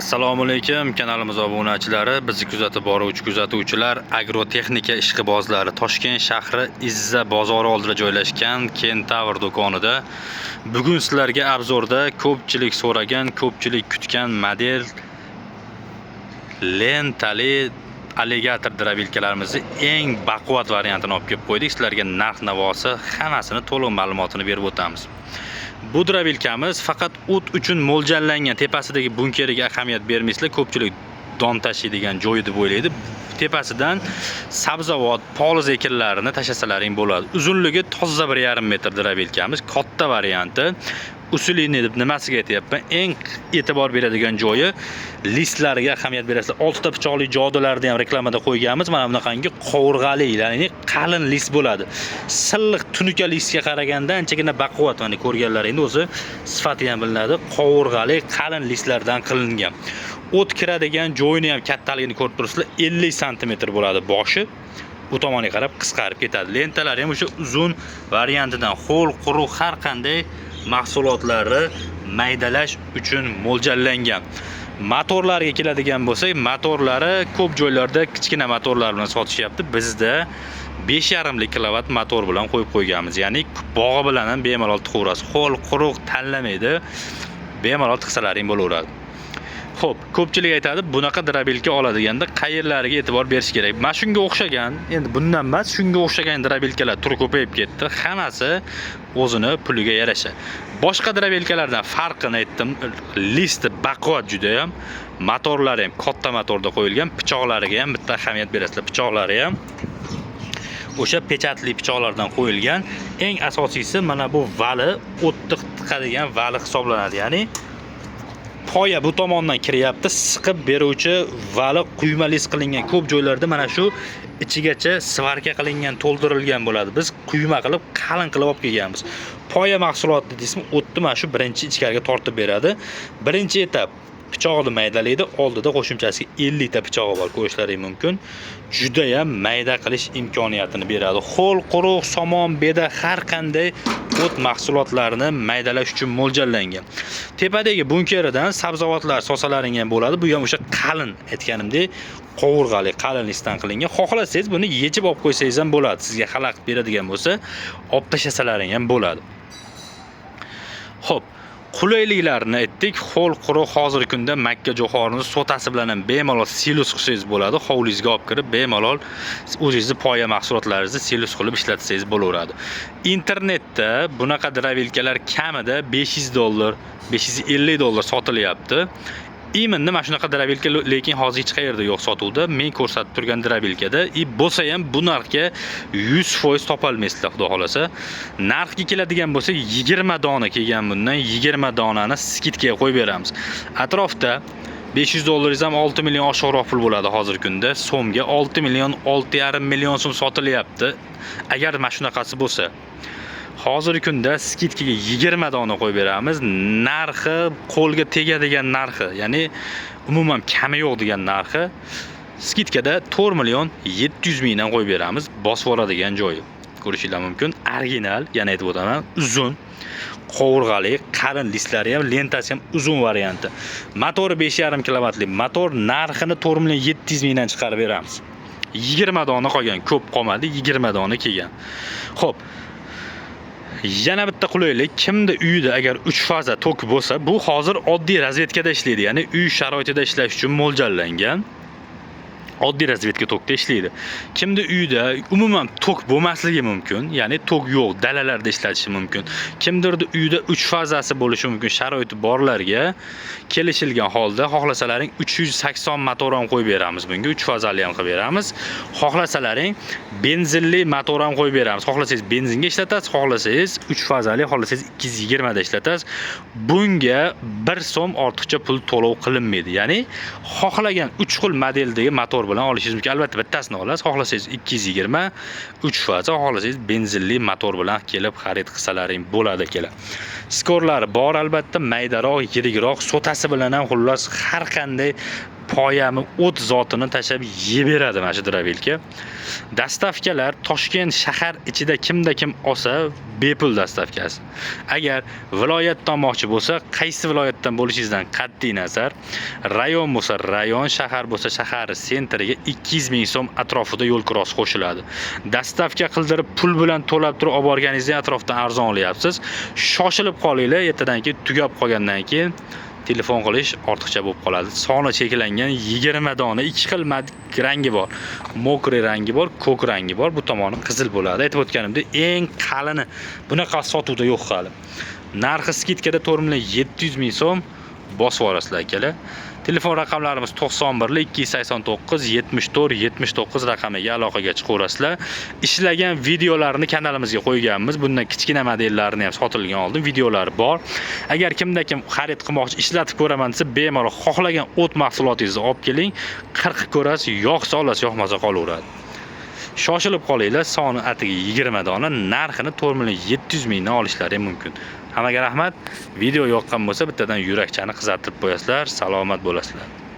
Assalomu alaykum kanalimiz obunachilari, bizni kuzatib boruvchi kuzatuvchilar, agrotexnika ishqibozlari Toshkent shahri Izza bozori oldida joylashgan Kentavr do'konida bugun sizlarga obzorda ko'pchilik so'ragan, ko'pchilik kutgan model lentali alligator drabilkalarimizni eng baquvvat variantini olib kelib qo'ydik. Sizlarga narx-navosi hammasini to'liq ma'lumotini berib o'tamiz. Bu drabilkamiz faqat o't uchun mo'ljallangan. Tepasidagi bunkeriga ahamiyat bermaysizlar. Ko'pchilik don tashiydigan joyi deb o'ylaydi. Tepasidan sabzavot, poliz ekinlarini tashlasalaring bo'ladi. Uzunligi toza 1,5 metr drabilkamiz, katta varianti. Usulini deb nimasiga aytyapman? Eng e'tibor beradigan joyi listlariga ahamiyat berasizlar. 6 ta pichoqli jodularni ham reklamada qo'yganmiz. Mana bunaqangi qovurg'ali, ya'ni qalin list bo'ladi. Silliq tunuka listga qaraganda anchagina baquvvat, mana ko'rganlaringni o'zi sifati ham bilinadi. Qovurg'ali, qalin listlardan qilingan. O't kiradigan joyini ham kattaligini ko'rib turibsizlar. 50 sm bo'ladi boshi. Bu tomonga qarab qisqarib ketadi. Lentalari ham o'sha uzun variantidan ho'l, quruq har qanday mahsulotlari maydalash uchun mo'ljallangan. Motorlarga keladigan bo'lsak, motorlari ko'p joylarda kichkina motorlar bilan sotishyapti. Bizda 5,5 kilovat motor bilan qo'yib qo'yganmiz. Ya'ni bog'i bilan ham bemalol tiqaverasiz. Ho'l, quruq tanlamaydi. Bemalol tiqsalaring bo'laveradi. Xo'p, ko'pchilik aytadi, bunaqa drabilka oladiganda qayerlariga e'tibor berish kerak? Mana shunga o'xshagan, endi bundan emas, shunga o'xshagan drabilkalar turi ko'payib ketdi. Hammasi o'zini puliga yarasha. Boshqa drabilkalardan farqini aytdim. Listi baquvvat juda ham, motorlari ham katta motorda qo'yilgan, pichoqlariga ham bitta ahamiyat berasizlar. Pichoqlari ham o'sha pechatli pichoqlardan qo'yilgan. Eng asosiysi mana bu vali, o'tni tiqadigan vali hisoblanadi. Ya'ni poya bu tomondan kiryapti, siqib beruvchi vali quymalis qilingan. Ko'p joylarda mana shu ichigacha svarka qilingan, to'ldirilgan bo'ladi. Biz quyma qilib, qalin qilib olib kelganmiz. Poya mahsuloti deysizmi, o'tni mana shu birinchi ichkariga tortib beradi. Birinchi etap pichog'ini maydalaydi, oldida qo'shimchasiga 50 ta pichog'i bor, ko'rishlaring mumkin. Juda ham mayda qilish imkoniyatini beradi. Ho'l, quruq, somon, beda har qanday o't mahsulotlarini maydalash uchun mo'ljallangan. Tepadagi bunkeridan sabzavotlar sosalaring ham bo'ladi. Bu ham o'sha qalin, aytganimdek, qovurg'ali, qalin listdan qilingan. Xohlasangiz buni yechib olib qo'ysangiz ham bo'ladi. Sizga xalaqit beradigan bo'lsa, olib tashlasalaring ham bo'ladi. Xo'p, qulayliklarni aytdik. Ho'l, quruq hozirgi kunda Makka jo'xorini sotasi bilan ham bemalol silus qilsangiz bo'ladi. Hovlingizga olib kirib bemalol o'zingizni poya mahsulotlaringizni silus qilib ishlatsangiz bo'laveradi. Internetda bunaqa drabilkalar kamida $500, $550 sotilyapti. Endi mana shunaqa drabilka lekin hozir hech qayerda yo'q sotuvda. Men ko'rsatib turgan drabilkada bo'lsa ham bu narxga 100% topolmaysizlar, xudo xolasa. Narxga keladigan bo'lsa 20 dona kelgan bundan 20 donani skidkaga qo'yib beramiz. Atrofda $500 ham 6 million oshiqroq pul bo'ladi hozirgi kunda. So'mga 6 million, 6,5 million so'm sotilyapti. Agar mana shunaqasi bo'lsa, hozirgi kunda skidkaga 20 dona qo'yib beramiz. Narxi qo'lga tegadigan narxi, ya'ni umuman kami yo'q degan narxi. Skidkada 4 million 700 mingdan qo'yib beramiz. Bosib oladigan joyi. Ko'rishingiz mumkin. Original, yana aytib o'taman, uzun, qovurg'ali, qalin listlari ham, lentasi ham uzun varianti. Motori 5,5 kilovatli motor, narxini 4 million 700 mingdan chiqarib beramiz. 20 dona qolgan, ko'p qolmadi, 20 dona kelgan. Xo'p, yana bitta qulaylik, kimda uyida agar 3 faza tok bo'lsa, bu hozir oddiy razvedkada ishlaydi, ya'ni uy sharoitida ishlash uchun mo'ljallangan. Oddiy razvedka tokda ishlaydi. Kimda uyida umuman tok bo'lmasligi mumkin, ya'ni tok yo'q, dalalarda ishlatishi mumkin. Kimdirda uyida 3 fazasi bo'lishi mumkin, sharoiti borlarga kelishilgan holda xohlasalaring 380 motor ham qo'yib beramiz bunga, 3 fazali ham qilib beramiz. Xohlasalaring benzinli motor ham qo'yib beramiz. Xohlasangiz benzinga ishlatasiz, xohlasangiz 3 fazali, xohlasangiz 220 da ishlatasiz. Bunga 1 so'm ortiqcha pul to'lov qilinmaydi. Ya'ni xohlagan 3 xil modeldagi motor bilan olishingiz mumkin. Albatta bittasini olasiz. Xohlasangiz 220, 3 faza, xohlasangiz benzinli motor bilan kelib xarid qilsalaring bo'ladi kelar. Skorlari bor albatta, maydaroq, yirikroq, sotasi bilan ham xullas har qanday poyami o't zotini tashlab yeb beradi mana shu drabilka. Dastavkalar Toshkent shahar ichida kimda kim olsa bepul dastavkasi. Agar viloyatdan olmoqchi bo'lsa, qaysi viloyatdan bo'lishingizdan qat'iy nazar, rayon bo'lsa rayon, shahar bo'lsa shahar sentriga 200 ming so'm atrofida yo'l kirosi qo'shiladi. Dastavka qildirib pul bilan to'lab turib olib borganingizda atrofdan arzon olyapsiz. Shoshilib qolinglar, ertadan keyin tugab qolgandan keyin telefon qilish ortiqcha bo'lib qoladi. Soni cheklangan 20 dona 2 xil rangi bor. Mokri rangi bor, ko'k rangi bor. Bu tomoni qizil bo'ladi. Aytib o'tganimdek, eng qalini bunaqa sotuvda yo'q hali. Narxi skitkada 4.700 ming so'm bosib olasizlar akalar. Telefon raqamlarimiz 91 289 74 79 raqamiga aloqaga chiqaverasizlar. Ishlagan videolarni kanalimizga qo'yganmiz. Bundan kichkina modellarini ham sotilgan oldin videolari bor. Agar kimda kim xarid qilmoqchi, ishlatib ko'raman desa, bemalol xohlagan o't mahsulotingizni olib keling. 40 ko'rasiz, yoqsa olasiz, yoqmasa qolaveradi. Shoshilib qolinglar, soni atiga 20 dona, narxini 4.700 mingdan olishlari mumkin. Hammaga rahmat. Video yoqqan bo'lsa, bittadan yurakchani qizartirib qo'yasizlar. Salomat bo'lasizlar.